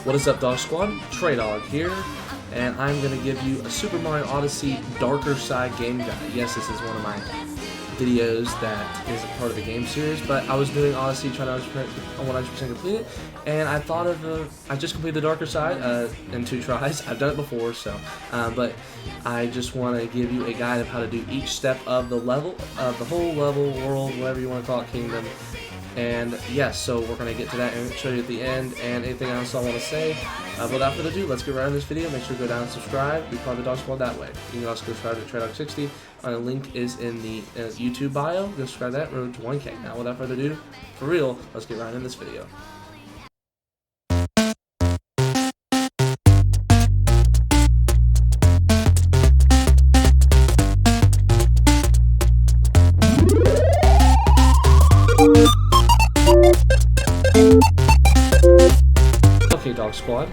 What is up, Dog Squad? TreyDog here, and I'm going to give you a Super Mario Odyssey Darker Side game guide. Yes, this is one of my videos that is a part of the game series, but I was doing Odyssey, trying to 100% complete it, and I thought of, I just completed the Darker Side in 2 tries. I've done it before, so, but I just want to give you a guide of how to do each step of the level, of the whole level, world, whatever you want to call it, kingdom. And yes, so we're going to get to that and show you at the end, and anything else I want to say. Without further ado, let's get right into this video. Make sure to go down and subscribe. Be part of the Dog Squad that way. You can also go subscribe to TreyDog60. The link is in the YouTube bio. Go subscribe to that, road to 1K. Now, without further ado, for real, let's get right into this video. Okay, Dog Squad,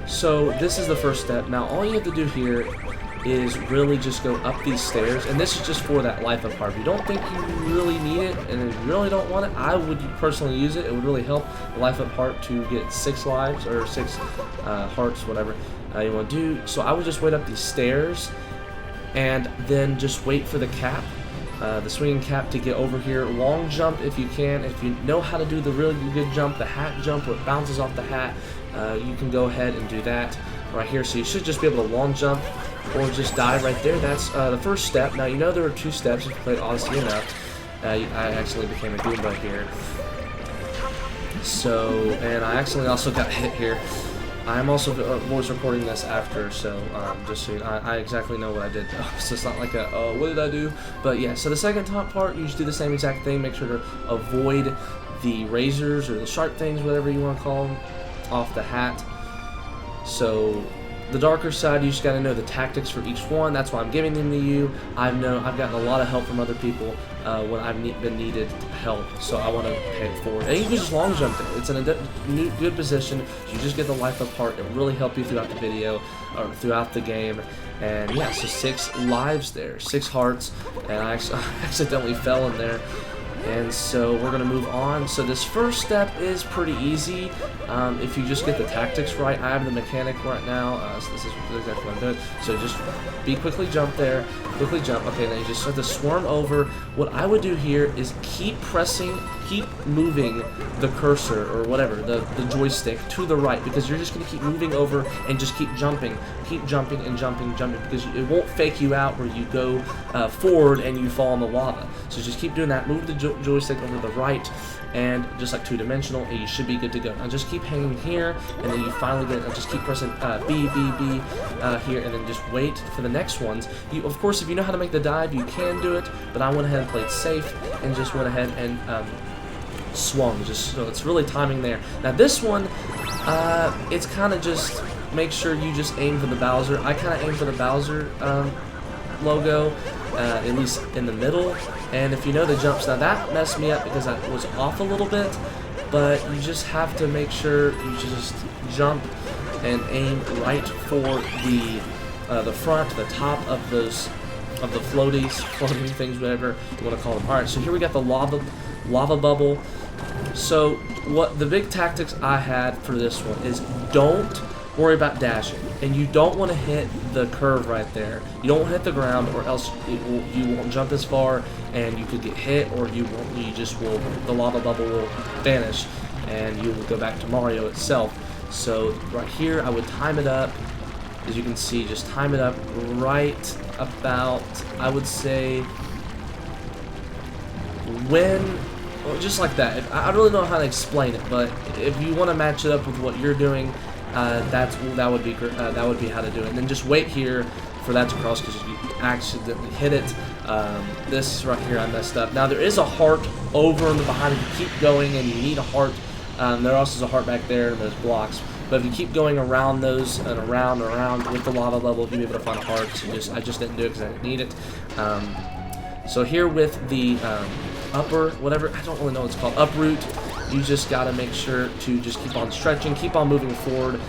so this is the first step. Now all you have to do here is really just go up these stairs, and this is just for that life up heart. If you don't think you really need it, and if you really don't want it, I would personally use it. It would really help the life up heart to get 6 lives, or 6 hearts, whatever you want to do. So I would just wait up these stairs, and then just wait for the cap. The swinging cap to get over here. Long jump if you can. If you know how to do the really good jump, the hat jump where it bounces off the hat, you can go ahead and do that right here. So you should just be able to long jump or just dive right there. That's the first step. Now you know there are 2 steps if you played Odyssey enough. I accidentally became a Goomba here. So, and I accidentally also got hit here. I'm also voice recording this after, so just so you know, I exactly know what I did. So it's not like a, oh, what did I do? But yeah, so the second top part, you just do the same exact thing. Make sure to avoid the razors or the sharp things, whatever you want to call them, off the hat. So the darker side, you just got to know the tactics for each one. That's why I'm giving them to you. I've gotten a lot of help from other people when I've been needed help, so I want to pay it forward. And you can just long jump there. It's in a good position. You just get the life apart. It will really help you throughout the video or throughout the game. And yeah, so 6 lives there, 6 hearts, and I accidentally fell in there. And so we're going to move on. So this first step is pretty easy if you just get the tactics right. I have the mechanic right now, so this is exactly what I'm doing. So just quickly jump there, quickly jump. Okay, then you just have to swarm over. What I would do here is keep pressing, keep moving the cursor or whatever, the joystick to the right, because you're just going to keep moving over and just keep jumping and jumping, because it won't fake you out where you go forward and you fall in the lava. So just keep doing that. Move the joystick over the right, and just like 2-dimensional, and you should be good to go. Now just keep hanging here, and then you finally get, just keep pressing B here, and then just wait for the next ones. You, of course, if you know how to make the dive, you can do it, but I went ahead and played safe, and just went ahead and swung, just so it's really timing there. Now this one, it's kind of just, make sure you just aim for the Bowser. I kind of aim for the Bowser logo, at least in the middle. And if you know the jumps, now that messed me up because I was off a little bit, but you just have to make sure you just jump and aim right for the front, the top of those, of the floating things, whatever you want to call them. All right, so here we got the lava bubble. So what the big tactics I had for this one is, don't worry about dashing, and you don't want to hit the curve right there. You don't want to hit the ground, or else you won't jump as far, and you could get hit, or you just will, the lava bubble will vanish, and you will go back to Mario itself. So right here, I would time it up. As you can see, just time it up right about, I would say, when, well, just like that. I really don't know how to explain it, but if you want to match it up with what you're doing, that would be how to do it. And then just wait here for that to cross, because you accidentally hit it. This right here, I messed up. Now there is a heart over in the behind. If you keep going and you need a heart, there also is a heart back there, and there's blocks. But if you keep going around those and around and around with the lava level, you'll be able to find a heart. So I just didn't do it because I didn't need it. So here with the upper, whatever, I don't really know what it's called, uproot, you just got to make sure to just keep on stretching, keep on moving forward,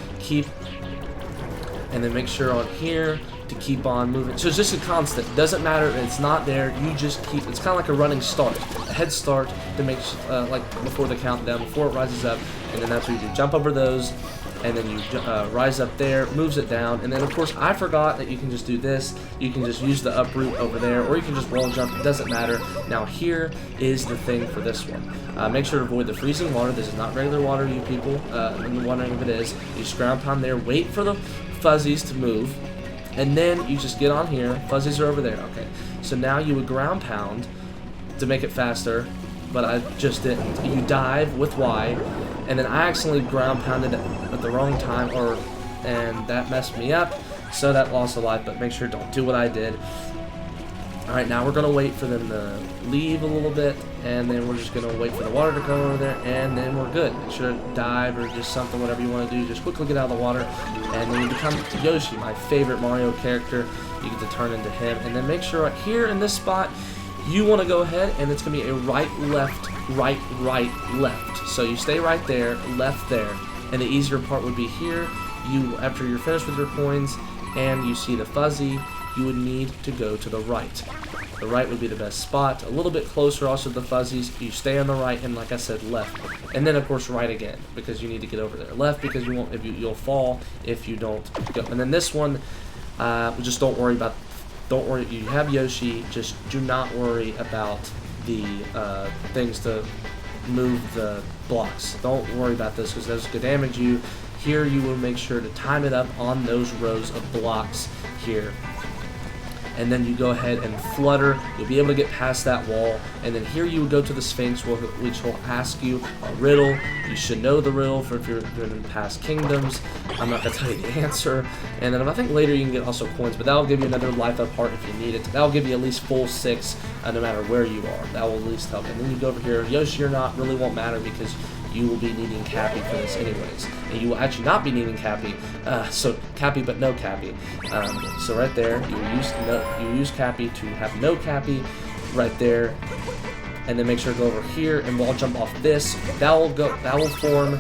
and then make sure on here to keep on moving. So it's just a constant. Doesn't matter if it's not there. You just keep. It's kind of like a running start, a head start to make like before the countdown, before it rises up, and then that's what you do. Jump over those, and then you rise up there, moves it down, and then of course I forgot that you can just do this. You can just use the uproot over there, or you can just wall jump. It doesn't matter. Now here is the thing for this one. Make sure to avoid the freezing water. This is not regular water, you people. And you're wondering if it is. You just ground pound there. Wait for the fuzzies to move, and then you just get on here. Fuzzies are over there. Okay. So now you would ground pound to make it faster, but I just didn't. You dive with Y, and then I accidentally ground pounded at the wrong time, and that messed me up, so that lost a life, but make sure don't do what I did. Alright, now we're going to wait for them to leave a little bit, and then we're just going to wait for the water to come over there, and then we're good. Make sure to dive or just something, whatever you want to do. Just quickly get out of the water, and then you become Yoshi, my favorite Mario character. You get to turn into him, and then make sure right here in this spot, you want to go ahead, and it's going to be a right, left, right, right, left. So you stay right there, left there, and the easier part would be here. You, after you're finished with your coins, and you see the fuzzy, you would need to go to the right. The right would be the best spot. A little bit closer also to the fuzzies. You stay on the right, and like I said, left. And then of course right again, because you need to get over there. Left, because you won't, you'll fall if you don't go. And then this one, just don't worry about. Don't worry. You have Yoshi. Just do not worry about the things to move the blocks. Don't worry about this, because those could damage you. Here you will make sure to time it up on those rows of blocks here. And then you go ahead and flutter. You'll be able to get past that wall. And then here you would go to the Sphinx, which will ask you a riddle. You should know the riddle for if you're going to past kingdoms. I'm not going to tell you the answer. And then I think later you can get also coins, but that'll give you another life up heart if you need it. That'll give you at least full 6 no matter where you are. That will at least help. And then you go over here. Yoshi or not really won't matter, because you will be needing Cappy for this anyways. And you will actually not be needing Cappy. So Cappy but no Cappy. So right there, you use Cappy to have no Cappy right there. And then make sure to go over here and wall jump off this. That will form,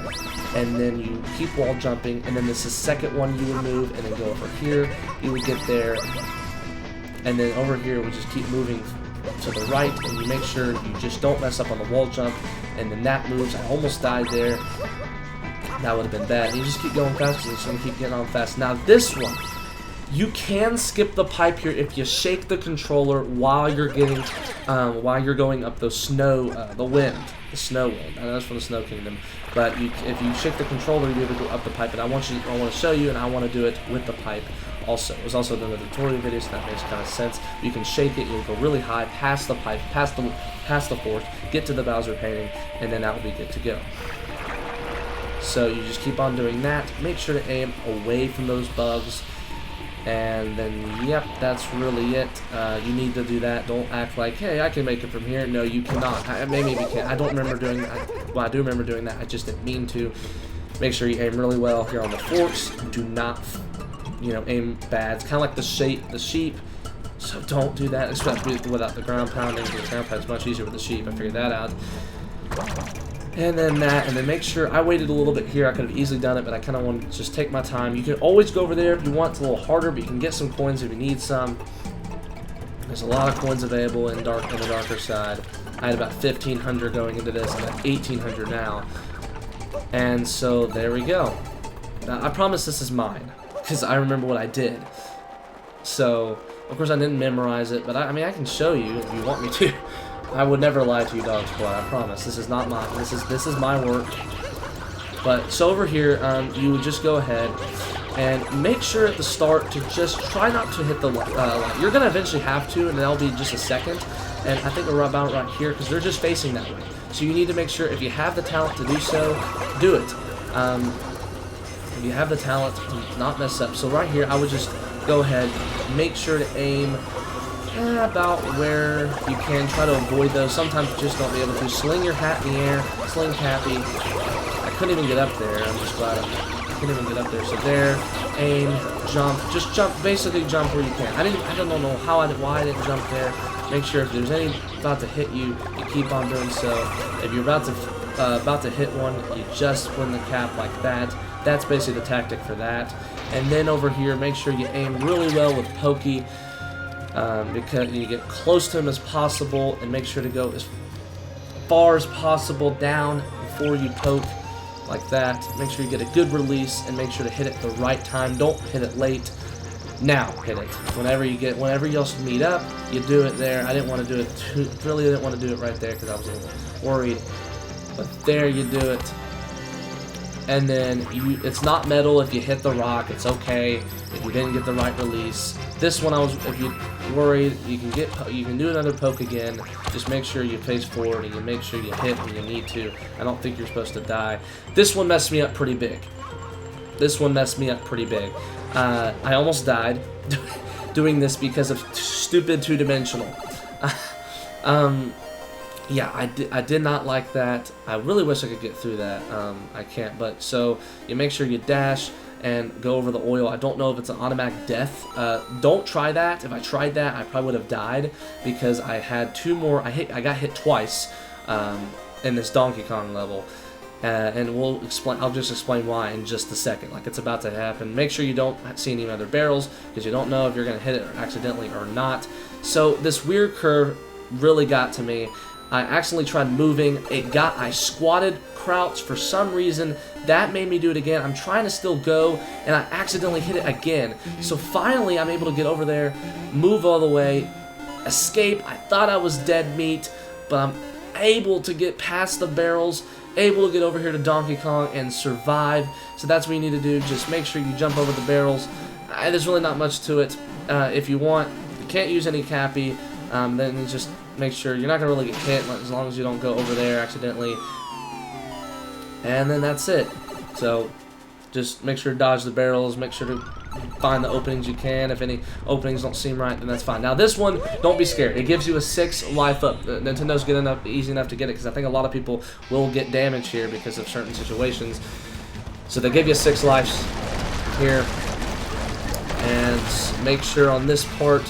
and then you keep wall jumping, and then this is the second one you would move, and then go over here. You would get there, and then over here we just keep moving to the right, and you make sure you just don't mess up on the wall jump, and then that moves. I almost died there. That would have been bad. And you just keep going fast, so you keep getting on fast. Now this one, you can skip the pipe here if you shake the controller while you're getting, while you're going up the snow, the snow wind. I know that's from the Snow Kingdom, but if you shake the controller, you'll be able to go up the pipe. And I want to show you, and I want to do it with the pipe. Also, it was also done in the tutorial video, so that makes kind of sense. You can shake it, you'll go really high, past the pipe, past the fort, get to the Bowser painting, and then that will be good to go. So you just keep on doing that. Make sure to aim away from those bugs, and then yep, that's really it. You need to do that. Don't act like, hey, I can make it from here. No, you cannot. Maybe you can. I don't remember doing that. Well, I do remember doing that. I just didn't mean to. Make sure you aim really well here on the forks. Do not, aim bad. It's kind of like the sheep. So don't do that, especially without the ground pounding. The ground pound is much easier with the sheep. I figured that out. And then that, and then make sure, I waited a little bit here. I could have easily done it, but I kind of want to just take my time. You can always go over there if you want. It's a little harder, but you can get some coins if you need some. There's a lot of coins available in the darker side. I had about 1,500 going into this, and about 1,800 now. And so there we go. Now, I promise this is mine, because I remember what I did. So, of course I didn't memorize it, but I mean I can show you if you want me to. I would never lie to you, Dog Squad. I promise. This is not mine. This is my work. But so over here, you would just go ahead and make sure at the start to just try not to hit the light. You're gonna eventually have to, and that'll be just a second. And I think we're about right here because they're just facing that way. So you need to make sure if you have the talent to do so, do it. If you have the talent, to not mess up. So right here, I would just go ahead, make sure to aim about where you can. Try to avoid those. Sometimes you just don't be able to. Sling your hat in the air. Sling Cappy. I couldn't even get up there. I'm just glad I couldn't even get up there. So there, aim, jump. Just jump. Basically jump where you can. I don't know why I didn't jump there. Make sure if there's any about to hit you, you keep on doing so. If you're about to hit one, you just win the cap like that. That's basically the tactic for that. And then over here, make sure you aim really well with Pokey. Because you get close to him as possible, and make sure to go as far as possible down before you poke. like that. Make sure you get a good release and make sure to hit it the right time. Don't hit it late. Now hit it. Whenever you also meet up, you do it there. I didn't want to do it really didn't want to do it right there because I was a little worried. But there you do it. And then it's not metal if you hit the rock. It's okay if you didn't get the right release. This one, if you're worried, you can do another poke again. Just make sure you face forward and you make sure you hit when you need to. I don't think you're supposed to die. This one messed me up pretty big. I almost died doing this because of stupid two-dimensional. Yeah, I did not like that. I really wish I could get through that. I can't. But so you make sure you dash and go over the oil. I don't know if it's an automatic death. Don't try that. If I tried that, I probably would have died because I had two more. I got hit twice in this Donkey Kong level. And I'll just explain why in just a second. Like it's about to happen. Make sure you don't see any other barrels because you don't know if you're gonna hit it accidentally or not. So this weird curve really got to me. I accidentally tried moving. I squatted, crouched for some reason. That made me do it again. I'm trying to still go, and I accidentally hit it again. So finally, I'm able to get over there, move all the way, escape. I thought I was dead meat, but I'm able to get past the barrels, able to get over here to Donkey Kong and survive. So that's what you need to do. Just make sure you jump over the barrels. There's really not much to it. If you want, you can't use any cappy. Then just make sure you're not going to really get hit as long as you don't go over there accidentally. And then that's it. So just make sure to dodge the barrels. Make sure to find the openings you can. If any openings don't seem right, then that's fine. Now this one, don't be scared. It gives you a 6 life up. Nintendo's easy enough to get it because I think a lot of people will get damage here because of certain situations. So they give you 6 lives here. And make sure on this part,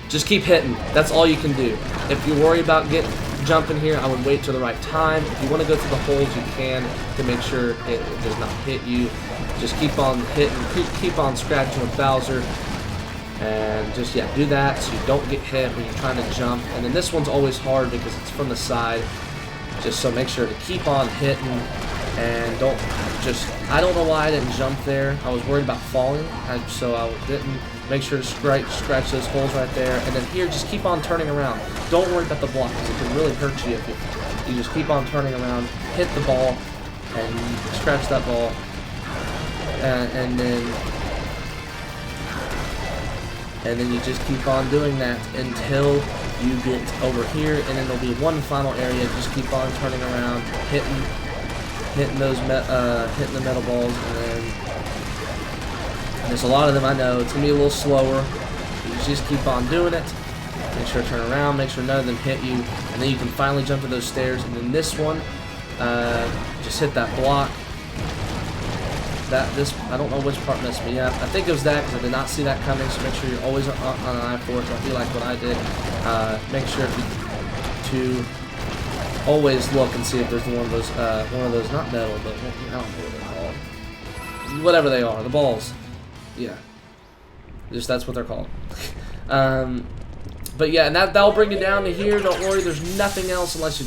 just keep hitting. That's all you can do. If you worry about jumping here, I would wait till the right time. If you want to go through the holes, you can to make sure it does not hit you. Just keep on hitting, keep on scratching with Bowser, and just do that so you don't get hit when you're trying to jump. And then this one's always hard because it's from the side. Just so make sure to keep on hitting and I don't know why I didn't jump there. I was worried about falling, so I didn't. Make sure to scratch those holes right there. And then here, just keep on turning around. Don't worry about the block because it can really hurt you if you just keep on turning around, hit the ball, and scratch that ball. And then you just keep on doing that until you get over here. And then there'll be one final area. Just keep on turning around, hitting those hitting the metal balls, and then there's a lot of them, I know. It's going to be a little slower. You just keep on doing it. Make sure to turn around. Make sure none of them hit you. And then you can finally jump to those stairs. And then this one, just hit that block. I don't know which part messed me up. I think it was that because I did not see that coming. So make sure you're always on an eye for it. Don't be like what I did. Make sure to always look and see if there's one of those, not metal, but I don't know what they're called. Whatever they are, the balls. Yeah, that's what they're called. But yeah, and that'll bring you down to here. Don't worry, there's nothing else unless you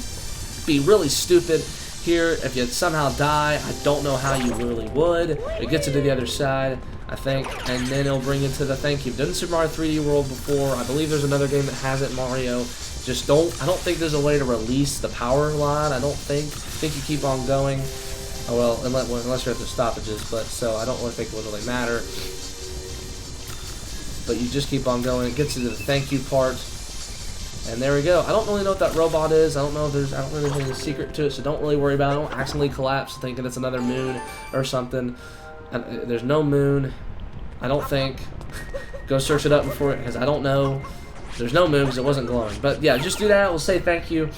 be really stupid here. If you somehow die, I don't know how you really would. It gets you to the other side, I think, and then it'll bring you to the thank you. I've done Super Mario 3D World before. I believe there's another game that has it, Mario. I don't think there's a way to release the power line. I think you keep on going. Oh, well, unless you're at the stoppages, but so I don't really think it would really matter. But you just keep on going. It gets you to the thank you part, and there we go. I don't really know what that robot is. I don't know if I don't really know any secret to it, so don't really worry about it. Don't accidentally collapse thinking it's another moon or something. There's no moon, I don't think. Go search it up before it, because I don't know. There's no moon because it wasn't glowing. But yeah, just do that. We'll say thank you.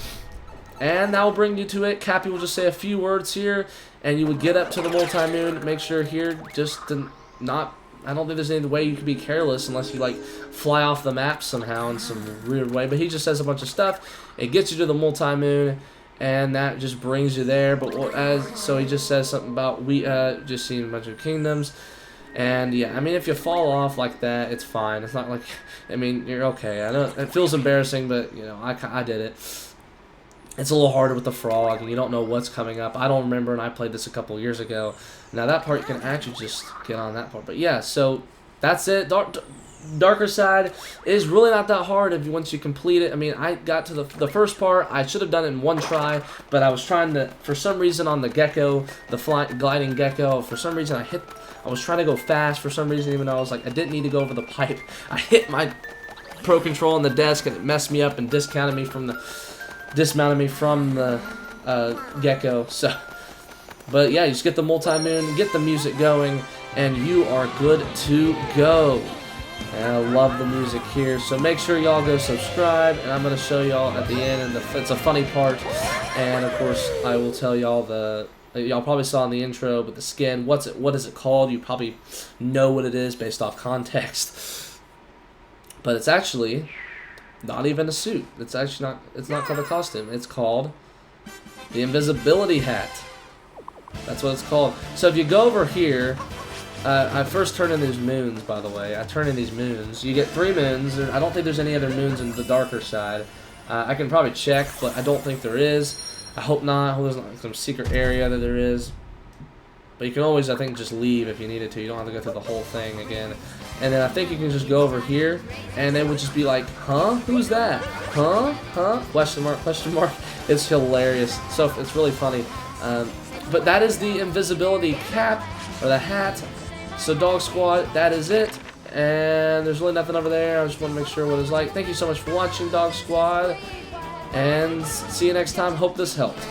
And that will bring you to it. Cappy will just say a few words here, and you would get up to the multi-moon. Make sure here just to not... I don't think there's any way you could be careless unless you, like, fly off the map somehow in some weird way. But he just says a bunch of stuff. It gets you to the multi-moon, and that just brings you there. But so he just says something about just seeing a bunch of kingdoms. And, yeah, I mean, if you fall off like that, it's fine. It's not like... I mean, you're okay. I know it feels embarrassing, but, you know, I did it. It's a little harder with the frog, and you don't know what's coming up. I don't remember, and I played this a couple years ago. Now that part, you can actually just get on that part. But yeah, so that's it. Darker Side is really not that hard if once you complete it. I mean, I got to the first part. I should have done it in one try, but I was trying to, for some reason on the gecko, the gliding gecko, for some reason I was trying to go fast for some reason, even though I was like, I didn't need to go over the pipe. I hit my Pro Control on the desk, and it messed me up and dismounted me from the gecko. So, but yeah, you just get the multi-moon, get the music going, and you are good to go. And I love the music here, so make sure y'all go subscribe, and I'm going to show y'all at the end, and it's a funny part, and of course I will tell y'all y'all probably saw in the intro, but the skin, what is it called? You probably know what it is based off context, but it's actually not even a suit. It's actually not called a costume. It's called the invisibility hat. That's what it's called. So if you go over here, I first turn in these moons, by the way. I turn in these moons. You get 3 moons. I don't think there's any other moons in the darker side. I can probably check, but I don't think there is. I hope not. I hope there's not some secret area that there is. But you can always, I think, just leave if you needed to. You don't have to go through the whole thing again. And then I think you can just go over here, and they would just be like, huh? Who's that? Huh? Huh? Question mark, question mark. It's hilarious. So it's really funny. But that is the invisibility cap, or the hat. So Dog Squad, that is it. And there's really nothing over there. I just want to make sure what it's like. Thank you so much for watching, Dog Squad. And see you next time. Hope this helped.